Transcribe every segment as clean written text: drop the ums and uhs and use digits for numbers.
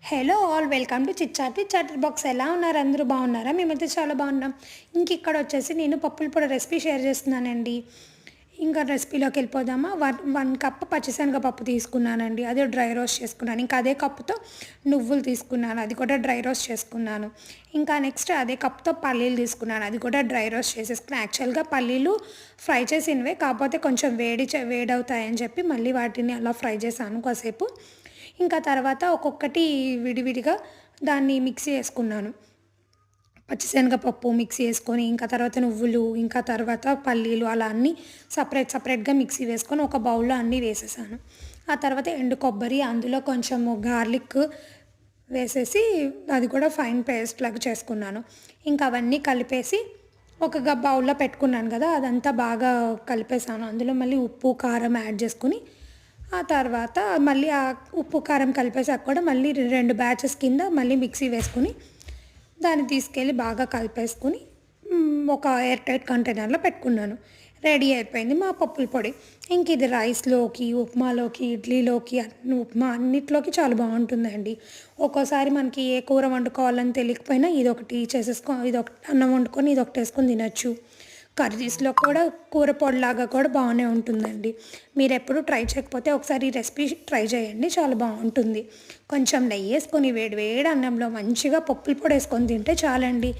Hello all welcome to chit chatter box. ఎలా ఉన్నారు? అందరూ బాగున్నారా? మేమైతే చాలా బాగున్నాం. ఇంక ఇక్కడ వచ్చేసి నేను పప్పుల పొడి రెసిపీ షేర్ చేస్తున్నానండి. ఇంకా రెసిపీలోకి వెళ్ళిపోదామా. 1 కప్ పచ్చిశనగపప్పు తీసుకున్నానండి, అది డ్రై రోస్ట్ చేసుకున్నాను. ఇంకా అదే కప్పుతో నువ్వులు తీసుకున్నాను, అది కూడా డ్రై రోస్ట్ చేసుకున్నాను. ఇంకా నెక్స్ట్ అదే కప్తో పల్లీలు తీసుకున్నాను, అది కూడా డ్రై రోస్ట్ చేసేసుకున్నాను. యాక్చువల్గా పల్లీలు ఫ్రై చేసినవే, కాకపోతే కొంచెం వేడవుతాయని చెప్పి మళ్ళీ వాటిని అలా ఫ్రై చేశాను కాసేపు. ఇంకా తర్వాత ఒక్కొక్కటి విడివిడిగా దాన్ని మిక్సీ వేసుకున్నాను. పచ్చిశనగపప్పు మిక్సీ వేసుకొని, ఇంకా తర్వాత నువ్వులు, ఇంకా తర్వాత పల్లీలు, అలా అన్నీ సపరేట్గా మిక్సీ వేసుకొని ఒక బౌల్లో అన్నీ వేసేసాను. ఆ తర్వాత ఎండు కొబ్బరి, అందులో కొంచెము గార్లిక్ వేసేసి అది కూడా ఫైన్ పేస్ట్ లాగా చేసుకున్నాను. ఇంకా అవన్నీ కలిపేసి ఒక బౌల్లో పెట్టుకున్నాను కదా, అదంతా బాగా కలిపేసాను. అందులో మళ్ళీ ఉప్పు కారం యాడ్ చేసుకుని, ఆ తర్వాత మళ్ళీ ఆ ఉప్పు కారం కలిపేసాక కూడా మళ్ళీ 2 బ్యాచెస్ కింద మళ్ళీ మిక్సీ వేసుకుని దాన్ని తీసుకెళ్ళి బాగా కలిపేసుకుని ఒక ఎయిర్ టైట్ కంటైనర్లో పెట్టుకున్నాను. రెడీ అయిపోయింది మా పప్పుల పొడి. ఇంక ఇది రైస్లోకి, ఉప్మాలోకి, ఇడ్లీలోకి, ఉప్మా అన్నిట్లోకి చాలా బాగుంటుందండి. ఒక్కోసారి మనకి ఏ కూర వండుకోవాలని తెలియకపోయినా ఇదొకటి అన్నం వండుకొని ఇదొకటి వేసుకొని తినచ్చు. కర్రీస్లో కూడా కూర పొడిలాగా కూడా బాగానే ఉంటుందండి. మీరు ఎప్పుడు ట్రై చేయకపోతే ఒకసారి ఈ రెసిపీ ట్రై చేయండి, చాలా బాగుంటుంది. కొంచెం నెయ్యి వేసుకొని వేడి అన్నంలో మంచిగా పప్పుల పొడి వేసుకొని తింటే చాలండి,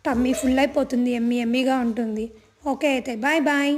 టమ్మీ ఫుల్ అయిపోతుంది, ఎమ్మీగా ఉంటుంది. ఓకే అయితే బాయ్.